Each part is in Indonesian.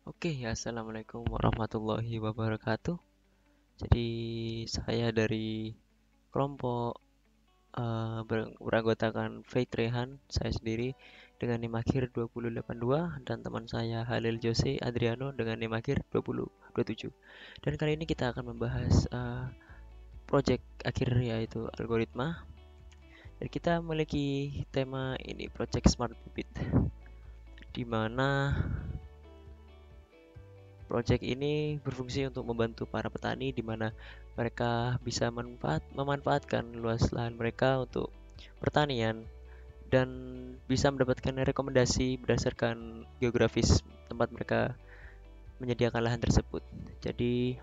Oke, ya, assalamualaikum warahmatullahi wabarakatuh. Jadi saya dari kelompok beranggotakan Faith Rehan, saya sendiri dengan NIM akhir 2082 dan teman saya Halil Jose Adriano dengan NIM akhir 2027. Dan kali ini kita akan membahas project akhir yaitu algoritma. Dan kita memiliki tema ini project Smart Bibit, di mana Project ini berfungsi untuk membantu para petani di mana mereka bisa memanfaatkan luas lahan mereka untuk pertanian dan bisa mendapatkan rekomendasi berdasarkan geografis tempat mereka menyediakan lahan tersebut. Jadi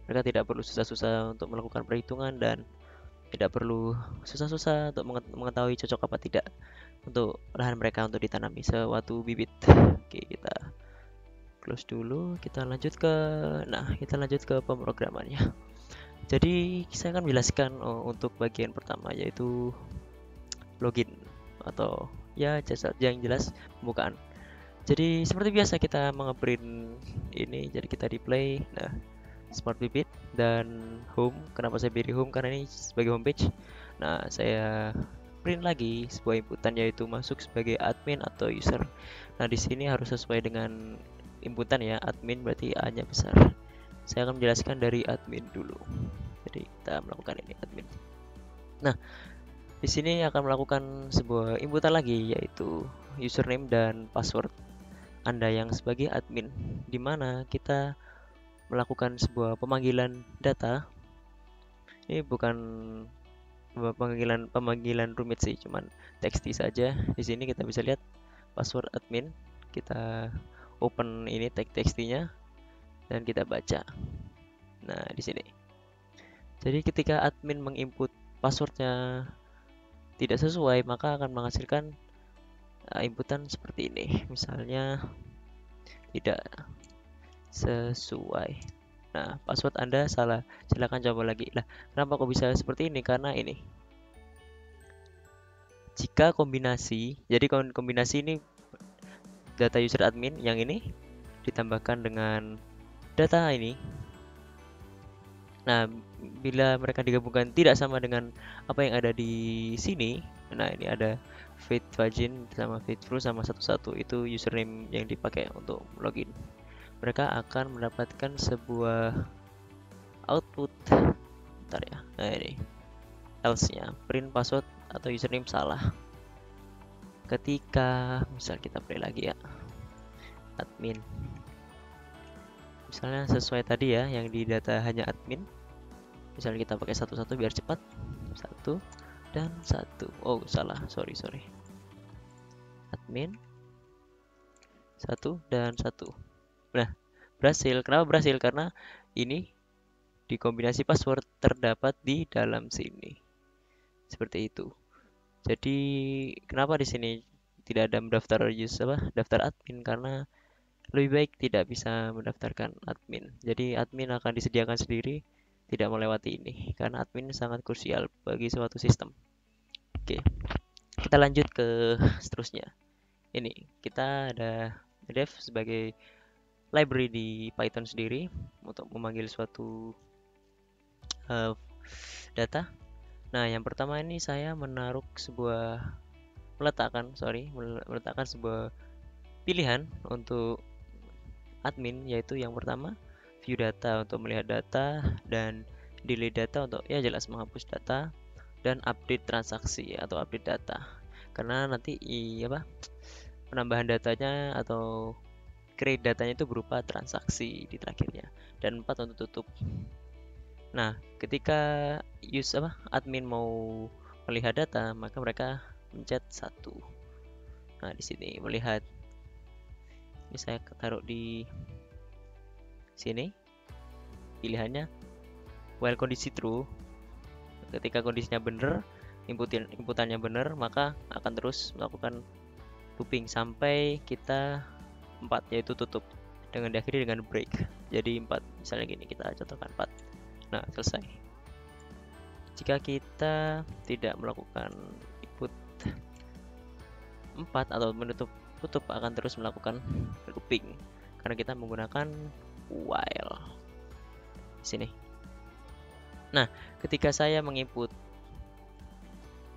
mereka tidak perlu susah-susah untuk melakukan perhitungan dan tidak perlu susah-susah untuk mengetahui cocok apa tidak untuk lahan mereka untuk ditanami suatu bibit. Oke, kita close dulu, kita lanjut ke pemrogramannya. Jadi saya akan menjelaskan untuk bagian pertama yaitu login atau ya yang jelas pembukaan. Jadi seperti biasa kita mengeprint ini, jadi kita di play. Nah, Smart Bibit dan home. Kenapa saya pilih home? Karena ini sebagai homepage. Nah, saya print lagi sebuah inputan yaitu masuk sebagai admin atau user. Nah, di sini harus sesuai dengan inputan ya. Admin berarti A-nya besar. Saya akan menjelaskan dari admin dulu. Jadi kita melakukan ini admin. Nah, di sini akan melakukan sebuah inputan lagi yaitu username dan password Anda yang sebagai admin, di mana kita melakukan sebuah pemanggilan data. Ini bukan pemanggilan rumit sih, cuman txt saja. Di sini kita bisa lihat password admin. Kita open ini txt-nya dan kita baca. Nah, di sini. Jadi ketika admin menginput passwordnya tidak sesuai, maka akan menghasilkan inputan seperti ini. Misalnya tidak sesuai. Nah, password Anda salah. Silakan coba lagi. Lah, kenapa kok bisa seperti ini? Karena ini. Jika kombinasi, jadi kombinasi ini data user admin yang ini ditambahkan dengan data ini. Nah, bila mereka digabungkan tidak sama dengan apa yang ada di sini. Nah, ini ada Faith Vagin sama Faithful sama satu itu username yang dipakai untuk login. Mereka akan mendapatkan sebuah output. Bentar ya. Nah, ini else-nya print password atau username salah. Ketika misal kita play lagi ya, admin. Misalnya sesuai tadi ya, yang di data hanya admin. Misalnya kita pakai satu-satu biar cepat. Satu dan satu. Oh, salah. Sorry. Admin satu dan satu. Nah, berhasil. Kenapa berhasil? Karena ini dikombinasi password terdapat di dalam sini. Seperti itu. Jadi, kenapa di sini tidak ada daftar admin karena lebih baik tidak bisa mendaftarkan admin. Jadi admin akan disediakan sendiri, tidak melewati ini karena admin sangat krusial bagi suatu sistem. Oke, kita lanjut ke seterusnya. Ini kita ada def sebagai library di Python sendiri untuk memanggil suatu uh, data. Nah, yang pertama ini saya meletakkan sebuah pilihan untuk admin, yaitu yang pertama view data untuk melihat data dan delete data untuk ya jelas menghapus data dan update transaksi atau update data karena nanti penambahan datanya atau create datanya itu berupa transaksi di terakhirnya. Dan 4 untuk tutup. Nah, ketika admin mau melihat data, maka mereka mencet 1. Nah, di sini melihat. Ini saya taruh di sini. Pilihannya while kondisi true. Ketika kondisinya benar, inputannya benar, maka akan terus melakukan looping sampai kita 4, yaitu tutup dengan diakhiri dengan break. Jadi 4, misalnya gini, kita contohkan 4. Nah, selesai. Jika kita tidak melakukan input 4 atau tutup akan terus melakukan looping karena kita menggunakan while di sini. Nah, ketika saya menginput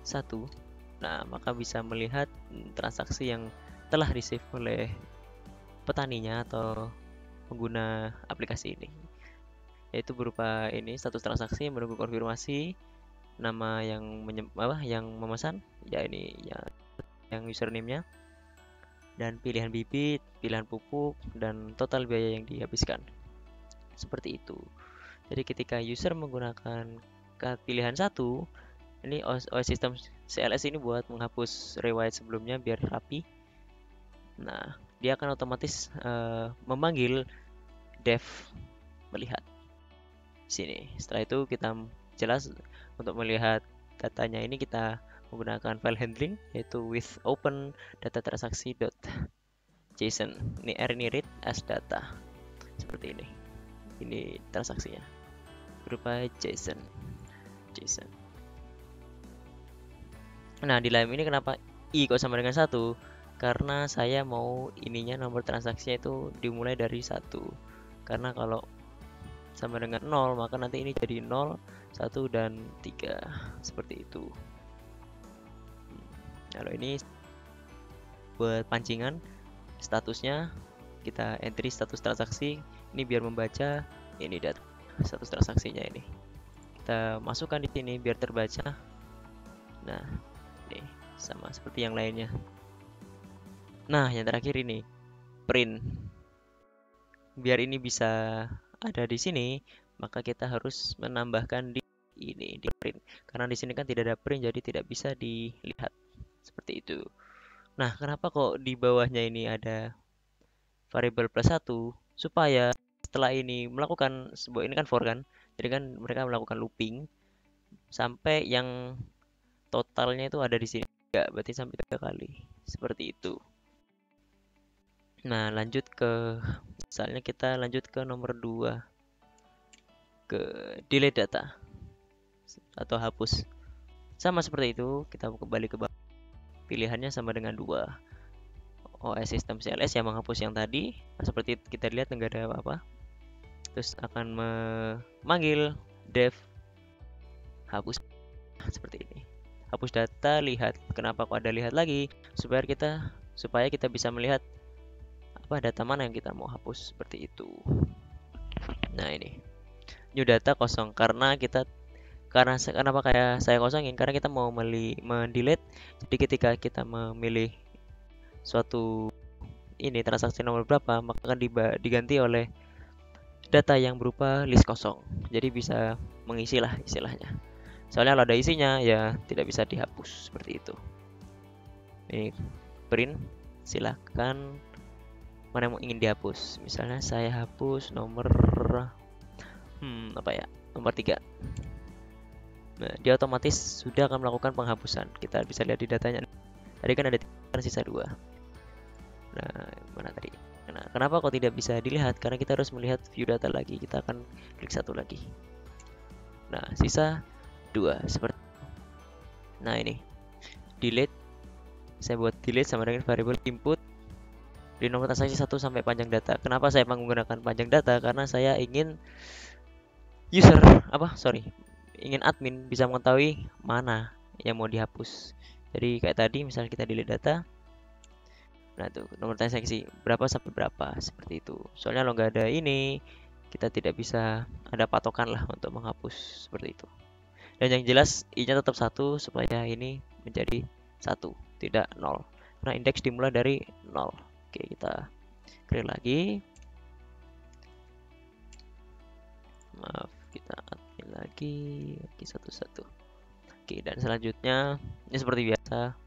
1, nah maka bisa melihat transaksi yang telah receive oleh petaninya atau pengguna aplikasi ini, yaitu berupa ini status transaksi menunggu konfirmasi, nama yang yang memesan, ya ini ya yang username-nya, dan pilihan bibit, pilihan pupuk, dan total biaya yang dihabiskan. Seperti itu. Jadi ketika user menggunakan pilihan 1, ini OS sistem CLS ini buat menghapus riwayat sebelumnya biar rapi. Nah, dia akan otomatis memanggil dev melihat sini. Setelah itu kita jelas untuk melihat datanya ini kita menggunakan file handling, yaitu with open data transaksi.json. Ini R ini read as data seperti ini. Ini transaksinya berupa JSON. Nah, di dalam ini kenapa I kok sama dengan 1? Karena saya mau ininya nomor transaksinya itu dimulai dari 1. Karena kalau sama dengan 0, maka nanti ini jadi 0, 1, dan 3. Seperti itu. Kalau ini buat pancingan, statusnya kita entry status transaksi. Ini biar membaca ini data status transaksinya ini. Kita masukkan di sini biar terbaca. Nah, ini sama seperti yang lainnya. Nah, yang terakhir ini print. Biar ini bisa ada di sini, maka kita harus menambahkan di ini di print. Karena di sini kan tidak ada print, jadi tidak bisa dilihat. Seperti itu. Nah, kenapa kok di bawahnya ini ada variable plus 1? Supaya setelah ini melakukan sebuah, ini kan for kan, jadi kan mereka melakukan looping sampai yang totalnya itu ada di sini. Berarti sampai 3 kali. Seperti itu. Nah, lanjut ke misalnya kita lanjut ke nomor 2, ke delete data atau hapus. Sama seperti itu, kita kembali ke bawah. Pilihannya sama dengan 2. OS sistem CLS yang menghapus yang tadi. Nah, seperti kita lihat enggak ada apa-apa. Terus akan memanggil dev hapus seperti ini. Hapus data, lihat. Kenapa kok ada lihat lagi? Supaya kita bisa melihat apa data mana yang kita mau hapus, seperti itu. Nah, ini new data kosong karena kenapa kayak saya kosongin, karena kita mau mendelete. Jadi ketika kita memilih suatu ini transaksi nomor berapa, maka akan diganti oleh data yang berupa list kosong. Jadi bisa mengisi lah istilahnya. Soalnya kalau ada isinya ya tidak bisa dihapus, seperti itu. Ini print, silahkan mana yang ingin dihapus. Misalnya saya hapus nomor nomor 3. Nah, dia otomatis sudah akan melakukan penghapusan. Kita bisa lihat di datanya. Tadi kan ada 3, sisa 2. Nah, mana tadi? Nah, kenapa kok tidak bisa dilihat? Karena kita harus melihat view data lagi. Kita akan klik 1 lagi. Nah, sisa 2 seperti. Nah, ini delete. Saya buat delete sama dengan variable input di nomor transaksi 1 sampai panjang data. Kenapa saya menggunakan panjang data? Karena saya ingin ingin admin bisa mengetahui mana yang mau dihapus. Jadi kayak tadi misalnya kita delete data. Nah, tuh nomor transaksi berapa sampai berapa, seperti itu. Soalnya kalau nggak ada ini, kita tidak bisa ada patokan lah untuk menghapus, seperti itu. Dan yang jelas i-nya tetap 1 supaya ini menjadi 1, tidak 0. Karena indeks dimulai dari 0. Oke, kita create lagi. Maaf, kita admin lagi satu-satu. Oke, dan selanjutnya ini seperti biasa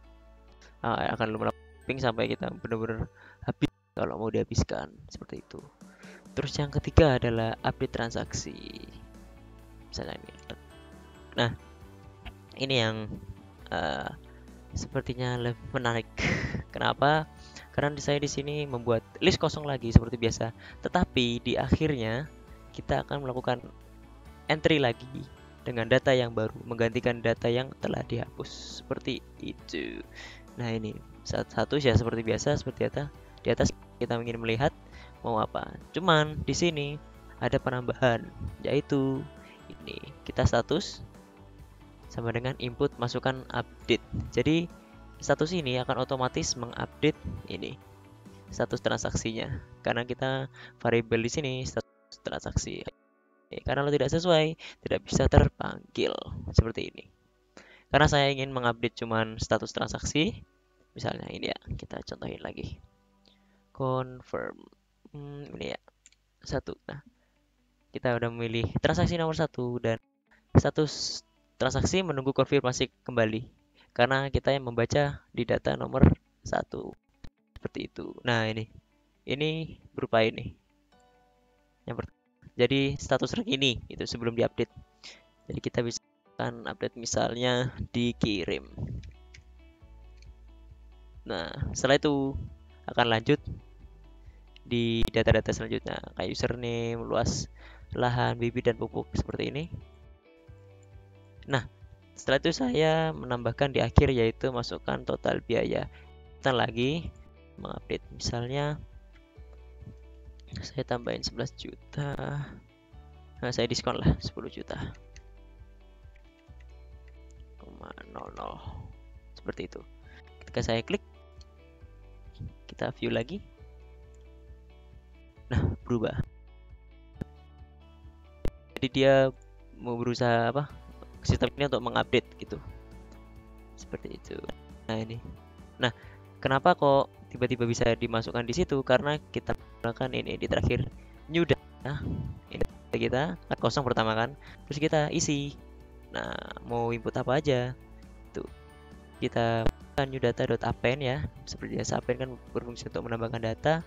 akan melakukan sampai kita benar-benar habis kalau mau dihabiskan, seperti itu. Terus yang ketiga adalah update transaksi. Misalnya ini. Nah, ini yang sepertinya lebih menarik. Kenapa? Karena saya di sini membuat list kosong lagi seperti biasa, tetapi di akhirnya kita akan melakukan entry lagi dengan data yang baru, menggantikan data yang telah dihapus, seperti itu. Nah, ini satu ya seperti biasa, seperti di atas kita ingin melihat mau apa. Cuman di sini ada penambahan, yaitu ini kita status sama dengan input masukkan update. Jadi status ini akan otomatis mengupdate ini status transaksinya karena kita variabel di sini status transaksi. Karena kalau tidak sesuai tidak bisa terpanggil seperti ini. Karena saya ingin mengupdate cuman status transaksi, misalnya ini ya, kita contohin lagi. Confirm. Ini ya, satu. Nah, kita udah memilih transaksi nomor satu dan status transaksi menunggu konfirmasi kembali karena kita yang membaca di data nomor satu seperti itu. Nah, ini berupa ini. Yang pertama, jadi status terkini itu sebelum diupdate. Jadi kita bisa kan update misalnya dikirim. Nah, setelah itu akan lanjut di data-data selanjutnya kayak username, luas lahan, bibit dan pupuk seperti ini. Nah, setelah itu saya menambahkan di akhir yaitu masukkan total biaya. Kita lagi mengupdate misalnya saya tambahin 11 juta. Nah, saya diskon lah 10 juta. 00 seperti itu. Ketika saya klik kita view lagi. Nah, berubah. Jadi dia mau berusaha apa? Sistem ini untuk mengupdate gitu. Seperti itu. Nah, ini. Nah, kenapa kok tiba-tiba bisa dimasukkan di situ? Karena kita menggunakan ini di terakhir new data. Ini kita kan kosong pertama kan. Terus kita isi. Nah, mau input apa aja? Tuh. Kita new data.append ya. Seperti biasa append kan berfungsi untuk menambahkan data.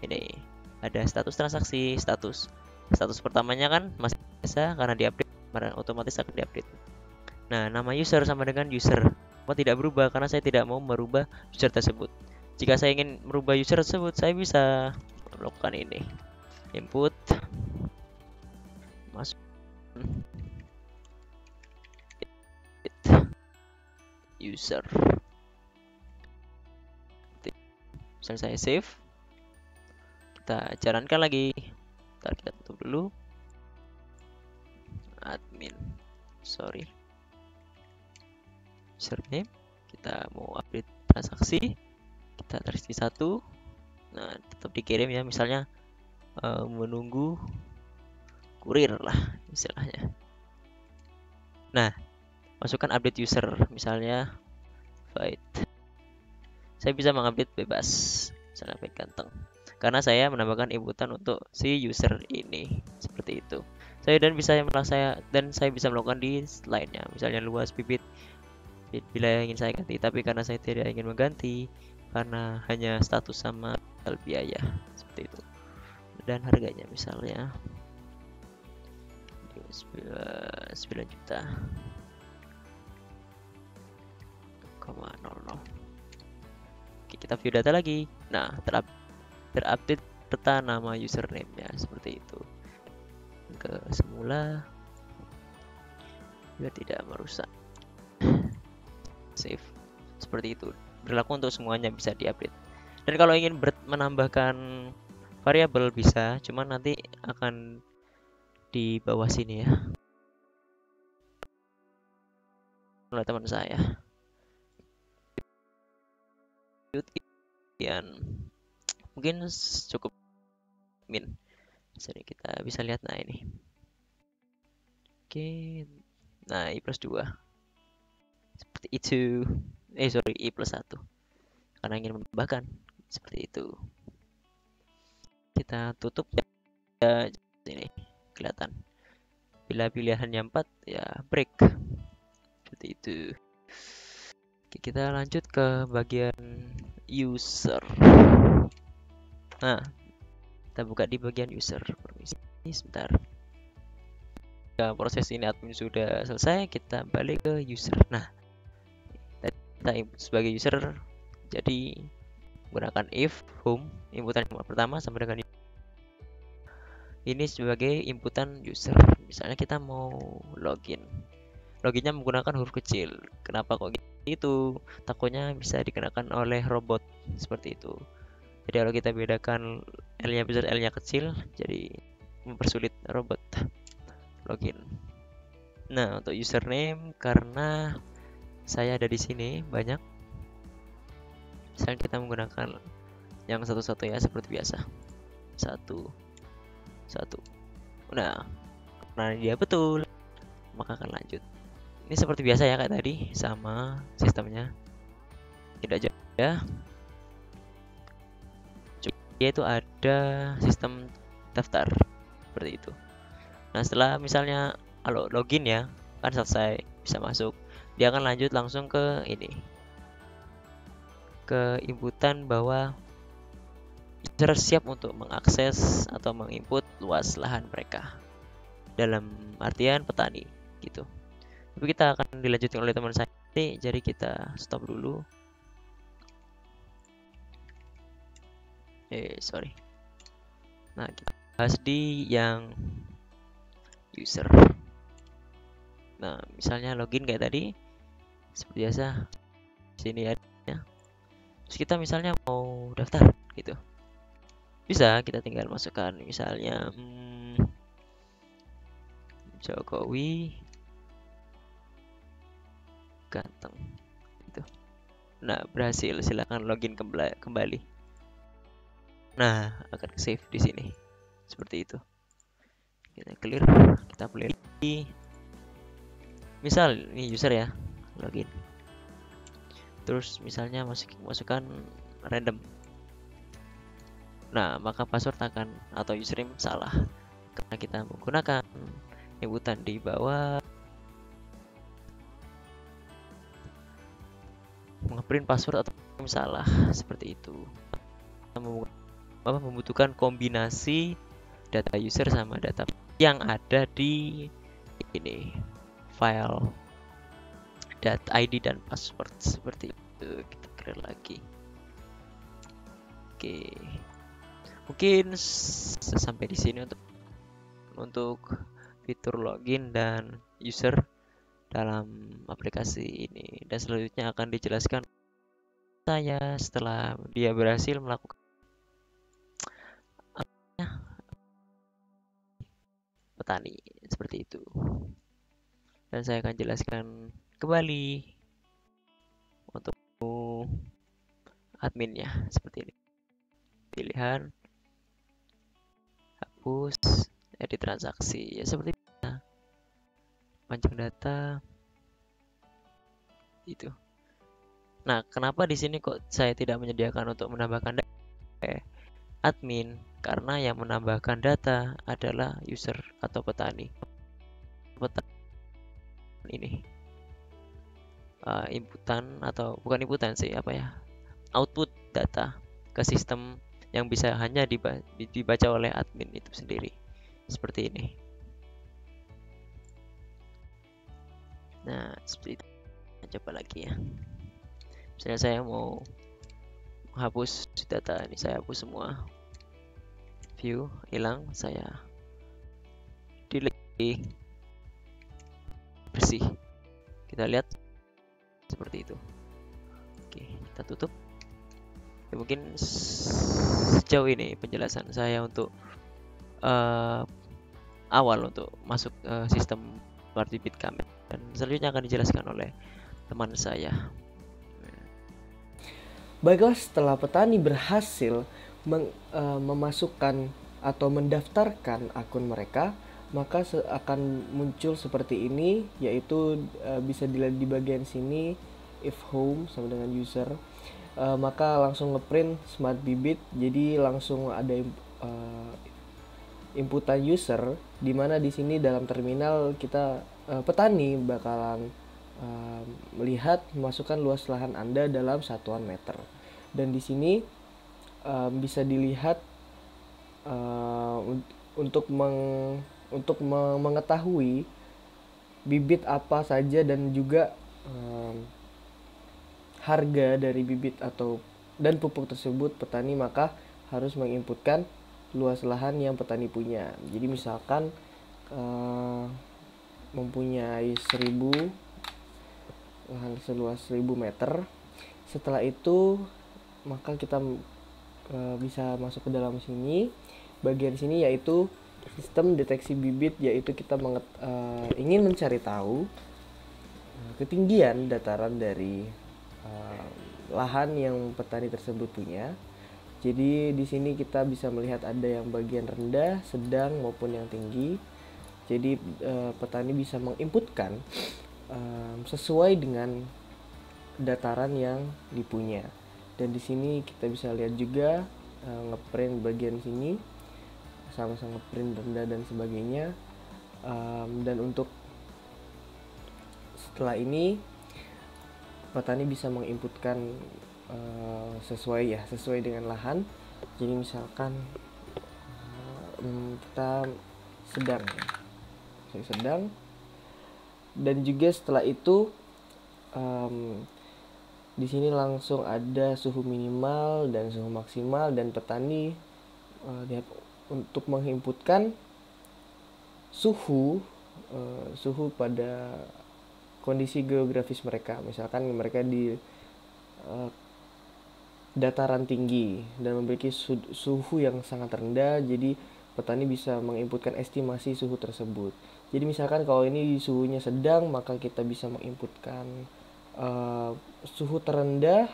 Ini ada status transaksi, status pertamanya kan masih biasa karena diupdate, otomatis akan diupdate. Nah, nama user sama dengan user. Tidak berubah karena saya tidak mau merubah user tersebut. Jika saya ingin merubah user tersebut, saya bisa melakukan ini. Input masuk user. Misalnya saya save. Kita jalankan lagi. Ntar kita tutup dulu. Admin. Sorry. Username. Kita mau update transaksi. Kita transaksi 1. Nah, tetap dikirim ya. Misalnya menunggu kurir lah istilahnya. Nah, masukkan update user. Misalnya void. Saya bisa mengupdate bebas. Misalnya void ganteng. Karena saya menambahkan inputan untuk si user ini seperti itu. Saya bisa melakukan di lainnya, misalnya luas bibit bila ingin saya ganti, tapi karena saya tidak ingin mengganti karena hanya status sama biaya seperti itu. Dan harganya misalnya 9 juta. 00. Oke, kita view data lagi. Nah, terupdate peta nama username-nya seperti itu ke semula biar tidak merusak. Save seperti itu, berlaku untuk semuanya, bisa diupdate. Dan kalau ingin menambahkan variabel bisa, cuman nanti akan di bawah sini ya oleh teman saya. Dan mungkin cukup min. Jadi kita bisa lihat, nah ini. Oke. Nah, I+2. Seperti itu. Sorry, I+1. Karena ingin menambahkan seperti itu. Kita tutup ya, ini kelihatan. Bila pilihannya 4 ya break. Seperti itu. Oke, kita lanjut ke bagian user. Nah, kita buka di bagian user. Permisi sebentar. Jika proses ini admin sudah selesai, kita balik ke user. Nah, kita input sebagai user, jadi menggunakan if home, inputan yang pertama sama dengan ini sebagai inputan user. Misalnya kita mau login, loginnya menggunakan huruf kecil. Kenapa kok gitu? Takutnya bisa dikenakan oleh robot seperti itu. Jadi kalau kita bedakan L-nya besar, L-nya kecil, jadi mempersulit robot login. Nah, untuk username, karena saya ada di sini banyak, misalnya kita menggunakan yang satu-satu ya, seperti biasa. Satu, satu. Nah, karena dia betul, maka akan lanjut. Ini seperti biasa ya kayak tadi, sama sistemnya. Tidak jauh ya. Yaitu ada sistem daftar seperti itu. Nah, setelah misalnya kalau login ya, kan selesai, bisa masuk. Dia akan lanjut langsung ke ini. Ke inputan bahwa user siap untuk mengakses atau menginput luas lahan mereka. Dalam artian petani gitu. Tapi kita akan dilanjutkan oleh teman saya. Jadi kita stop dulu. Sorry. Nah, kita bahas di yang user. Nah, misalnya login kayak tadi, seperti biasa, sini ya. Terus kita misalnya mau daftar gitu, bisa kita tinggal masukkan misalnya Jokowi ganteng gitu. Nah, berhasil, silakan login kembali. Nah, akan save di sini seperti itu. Kita clear, kita play lagi. Misal ini user ya, login. Terus misalnya masukkan random. Nah, maka password akan atau username salah karena kita menggunakan inputan di bawah, ngeprint password atau salah seperti itu. Membutuhkan kombinasi data user sama data yang ada di ini file .id dan password seperti itu. Kita clear lagi. Oke, mungkin sampai di sini untuk fitur login dan user dalam aplikasi ini, dan selanjutnya akan dijelaskan saya setelah dia berhasil melakukan petani seperti itu. Dan saya akan jelaskan kembali untuk adminnya seperti ini. Pilihan hapus, edit transaksi ya seperti biasa. Panjang data itu. Nah, kenapa di sini kok saya tidak menyediakan untuk menambahkan data admin? Karena yang menambahkan data adalah user atau petani. Ini inputan atau bukan inputan sih, apa ya, output data ke sistem yang bisa hanya dibaca oleh admin itu sendiri seperti ini. Nah, seperti itu. Coba lagi ya, misalnya saya mau menghapus data ini, saya hapus semua, view hilang, saya delete, bersih. Kita lihat seperti itu. Oke, kita tutup ya. Mungkin sejauh ini penjelasan saya untuk awal untuk masuk sistem Partibit Kami, dan selanjutnya akan dijelaskan oleh teman saya. Baiklah, setelah petani berhasil memasukkan atau mendaftarkan akun mereka, maka akan muncul seperti ini, yaitu bisa dilihat di bagian sini, if home sama dengan user. Maka langsung ngeprint smart bibit, jadi langsung ada inputan user, dimana di sini dalam terminal kita petani bakalan melihat memasukkan luas lahan Anda dalam satuan meter, dan di sini bisa dilihat untuk mengetahui bibit apa saja dan juga harga dari bibit dan pupuk tersebut petani maka harus menginputkan luas lahan yang petani punya. Jadi misalkan mempunyai 1000 lahan seluas 1000 meter. Setelah itu maka kita bisa masuk ke dalam sini. Bagian sini yaitu sistem deteksi bibit, yaitu kita ingin mencari tahu ketinggian dataran dari lahan yang petani tersebut punya. Jadi di sini kita bisa melihat ada yang bagian rendah, sedang maupun yang tinggi. Jadi petani bisa menginputkan sesuai dengan dataran yang dipunya. Dan di sini kita bisa lihat juga ngeprint bagian sini, sama-sama ngeprint rendah dan sebagainya. Dan untuk setelah ini petani bisa menginputkan sesuai dengan lahan. Jadi misalkan kita sedang, dan juga setelah itu di sini langsung ada suhu minimal dan suhu maksimal, dan petani untuk menginputkan suhu pada kondisi geografis mereka. Misalkan mereka di dataran tinggi dan memiliki suhu yang sangat rendah, jadi petani bisa menginputkan estimasi suhu tersebut. Jadi misalkan kalau ini suhunya sedang, maka kita bisa menginputkan suhu terendah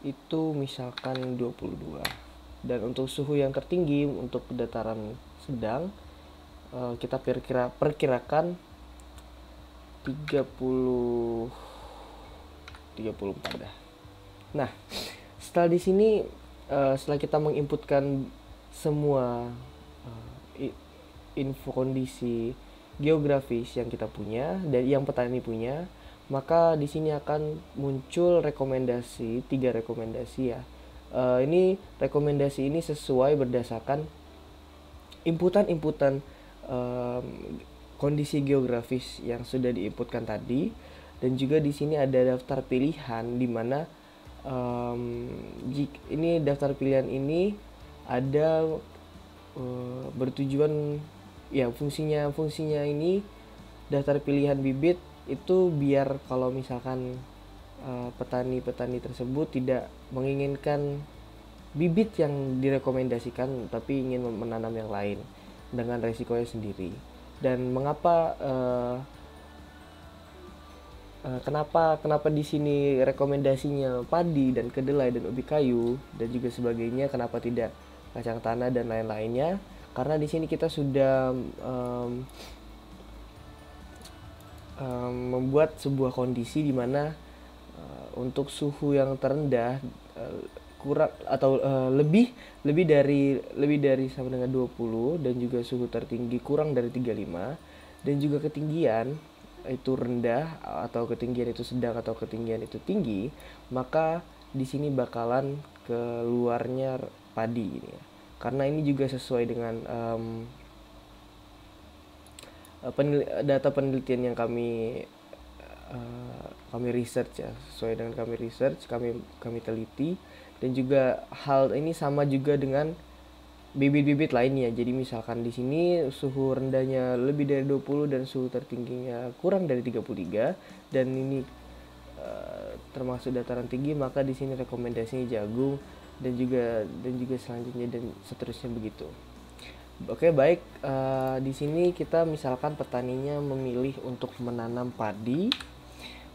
itu misalkan 22. Dan untuk suhu yang tertinggi untuk dataran sedang kita perkirakan 34 dah. Nah, setelah kita menginputkan semua info kondisi geografis yang kita punya dan yang petani punya, maka di sini akan muncul 3 rekomendasi ya. Ini rekomendasi ini sesuai berdasarkan inputan kondisi geografis yang sudah diinputkan tadi, dan juga di sini ada daftar pilihan di mana ini daftar pilihan ini ada bertujuan ya, fungsinya ini daftar pilihan bibit itu biar kalau misalkan petani-petani tersebut tidak menginginkan bibit yang direkomendasikan tapi ingin menanam yang lain dengan resikonya sendiri. Dan kenapa di sini rekomendasinya padi dan kedelai dan ubi kayu dan juga sebagainya, kenapa tidak kacang tanah dan lain-lainnya? Karena di sini kita sudah membuat sebuah kondisi di mana untuk suhu yang terendah kurang atau lebih dari sama dengan 20, dan juga suhu tertinggi kurang dari 35, dan juga ketinggian itu rendah atau ketinggian itu sedang atau ketinggian itu tinggi, maka di sini bakalan keluarnya padi ini ya. Karena ini juga sesuai dengan data penelitian yang kami research ya, sesuai dengan kami teliti. Dan juga hal ini sama juga dengan bibit-bibit lainnya. Jadi misalkan di sini suhu rendahnya lebih dari 20 dan suhu tertingginya kurang dari 33, dan ini termasuk dataran tinggi, maka di sini rekomendasinya jagung, dan juga selanjutnya dan seterusnya begitu. Oke, baik. Di sini kita misalkan petaninya memilih untuk menanam padi,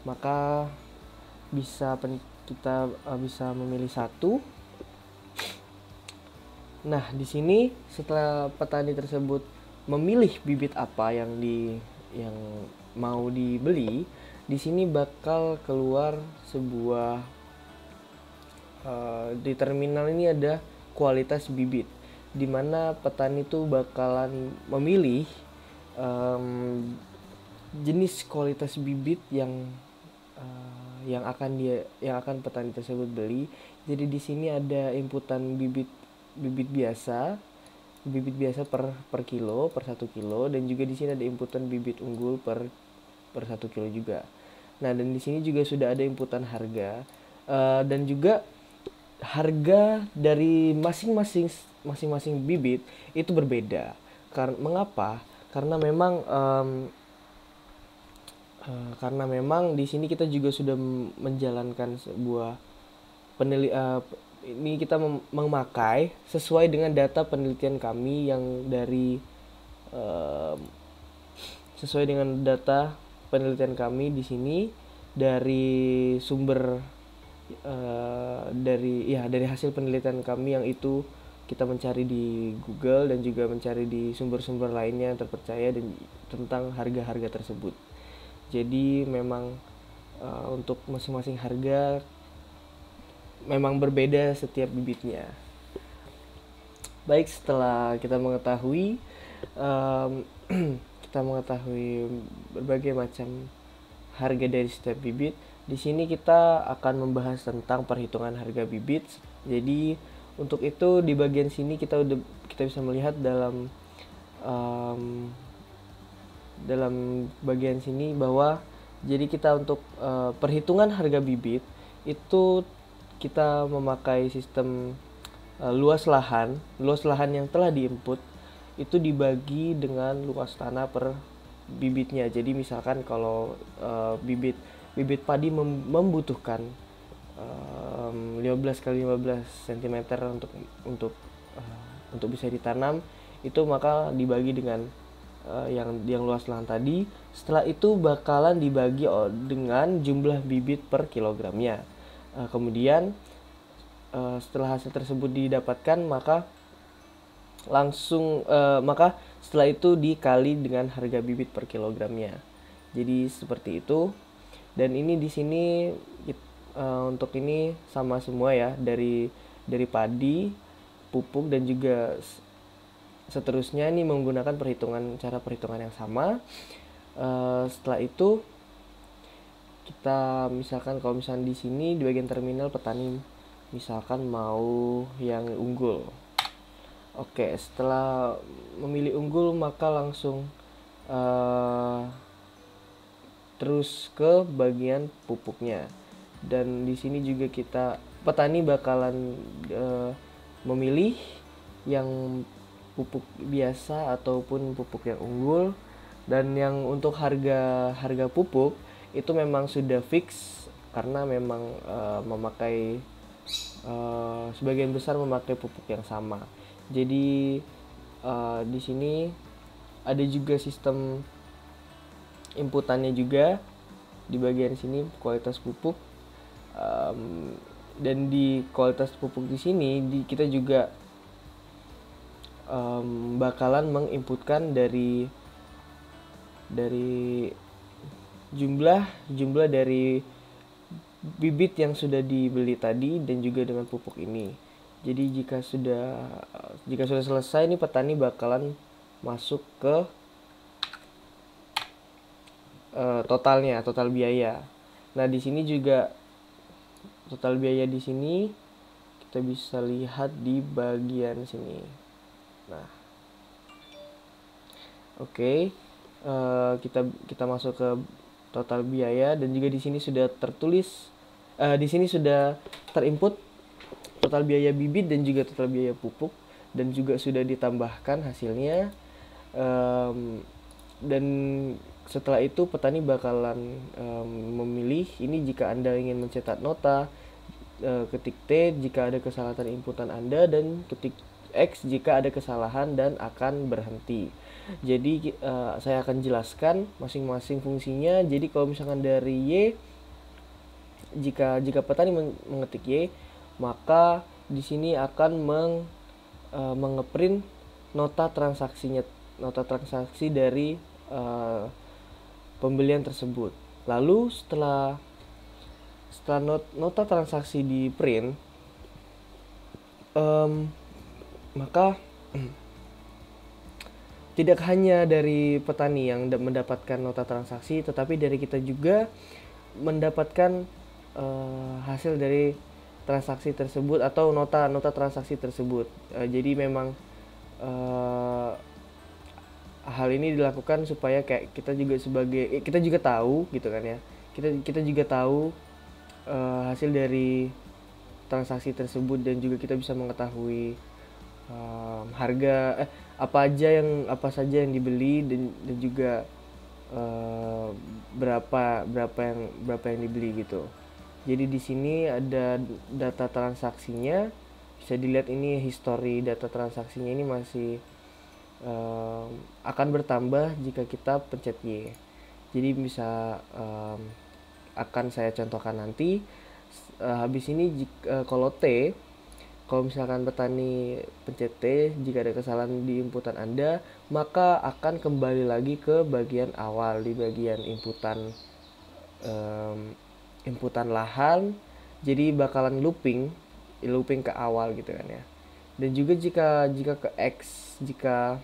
maka kita bisa memilih satu. Nah, di sini setelah petani tersebut memilih bibit apa yang mau dibeli, di sini bakal keluar sebuah di terminal ini ada kualitas bibit, di mana petani itu bakalan memilih jenis kualitas bibit yang akan petani tersebut beli. Jadi di sini ada inputan bibit biasa per kilo, per 1 kilo, dan juga di sini ada inputan bibit unggul per 1 kilo juga. Nah, dan di sini juga sudah ada inputan harga dan juga harga dari masing-masing bibit itu berbeda. Mengapa? Karena memang di sini kita juga sudah menjalankan sebuah ini kita memakai sesuai dengan data penelitian kami yang dari eh, sesuai dengan data penelitian kami di sini dari sumber dari hasil penelitian kami yang itu kita mencari di Google dan juga mencari di sumber-sumber lainnya yang terpercaya dan tentang harga-harga tersebut. Jadi memang untuk masing-masing harga memang berbeda setiap bibitnya. Baik, setelah kita mengetahui um, kita mengetahui berbagai macam harga dari setiap bibit, di sini kita akan membahas tentang perhitungan harga bibit. Jadi untuk itu di bagian sini kita bisa melihat um, dalam bagian sini bahwa jadi kita untuk perhitungan harga bibit itu kita memakai sistem luas lahan yang telah diinput itu dibagi dengan luas tanah per bibitnya. Jadi misalkan kalau bibit padi membutuhkan 15 kali 15 cm untuk bisa ditanam, itu maka dibagi dengan yang luas lahan tadi. Setelah itu bakalan dibagi dengan jumlah bibit per kilogramnya. Kemudian setelah hasil tersebut didapatkan maka setelah itu dikali dengan harga bibit per kilogramnya. Jadi seperti itu. Dan ini di sini untuk ini sama semua ya, dari padi, pupuk dan juga seterusnya ini menggunakan cara perhitungan yang sama. Setelah itu kita misalkan kalau misalkan di sini di bagian terminal petani misalkan mau yang unggul. Oke, setelah memilih unggul maka langsung terus ke bagian pupuknya. Dan di sini juga petani bakalan memilih yang pupuk biasa ataupun pupuk yang unggul. Dan yang untuk harga pupuk itu memang sudah fix karena memang memakai sebagian besar memakai pupuk yang sama. Jadi di sini ada juga sistem inputannya juga di bagian sini kualitas pupuk. Dan di kualitas pupuk di sini kita juga bakalan menginputkan dari jumlah dari bibit yang sudah dibeli tadi dan juga dengan pupuk ini. Jadi jika sudah selesai nih petani bakalan masuk ke total biaya. Nah, di sini juga total biaya di sini kita bisa lihat di bagian sini. Nah, oke. Kita masuk ke total biaya dan juga di sini sudah tertulis di sini sudah terinput total biaya bibit dan juga total biaya pupuk dan juga sudah ditambahkan hasilnya. Dan setelah itu petani bakalan memilih ini jika Anda ingin mencetak nota, ketik T jika ada kesalahan inputan Anda dan ketik X jika ada kesalahan dan akan berhenti. Jadi saya akan jelaskan masing-masing fungsinya. Jadi kalau misalkan dari Y, jika petani mengetik Y, maka di sini akan mengeprint nota transaksi dari pembelian tersebut. Lalu setelah nota transaksi di print, maka tidak hanya dari petani yang mendapatkan nota transaksi, tetapi dari kita juga mendapatkan hasil dari transaksi tersebut atau nota transaksi tersebut. Jadi memang hal ini dilakukan supaya kayak kita juga tahu gitu kan ya. Kita juga tahu hasil dari transaksi tersebut dan juga kita bisa mengetahui harga apa saja yang dibeli dan juga berapa yang dibeli gitu. Jadi di sini ada data transaksinya, bisa dilihat ini histori data transaksinya ini masih akan bertambah jika kita pencet Y. Jadi bisa akan saya contohkan nanti. Habis ini kalau T, kalau misalkan petani pencet T, jika ada kesalahan di inputan Anda, maka akan kembali lagi ke bagian awal di bagian um, inputan lahan. Jadi bakalan looping looping ke awal gitu kan ya. Dan juga jika jika ke X, jika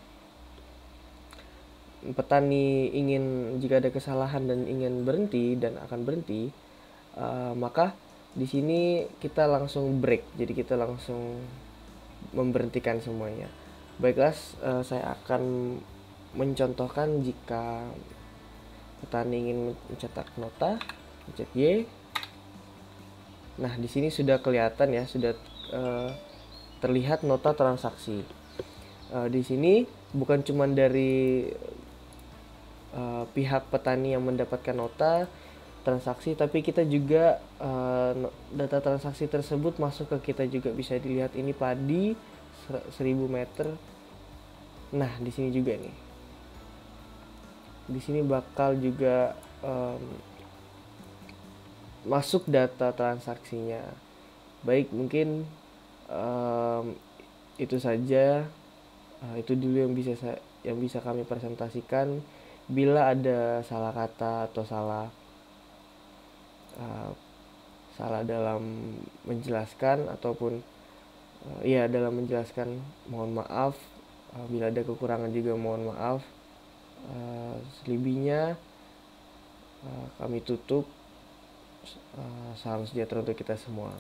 petani ingin, jika ada kesalahan dan ingin berhenti dan akan berhenti, maka di sini kita langsung break. Jadi kita langsung memberhentikan semuanya. Baiklah, saya akan mencontohkan jika petani ingin mencetak nota, pencet Y. Nah, di sini sudah kelihatan ya, sudah terlihat nota transaksi. Di sini bukan cuma dari pihak petani yang mendapatkan nota transaksi, tapi kita juga data transaksi tersebut masuk ke kita juga. Bisa dilihat ini padi 1000 meter. Nah, di sini juga nih. Di sini bakal juga masuk data transaksinya. Baik, mungkin itu saja. Itu dulu yang bisa kami presentasikan. Bila ada salah kata atau salah dalam menjelaskan ataupun ya dalam menjelaskan, mohon maaf. Bila ada kekurangan juga mohon maaf. Selebihnya kami tutup. Salam sejahtera untuk kita semua.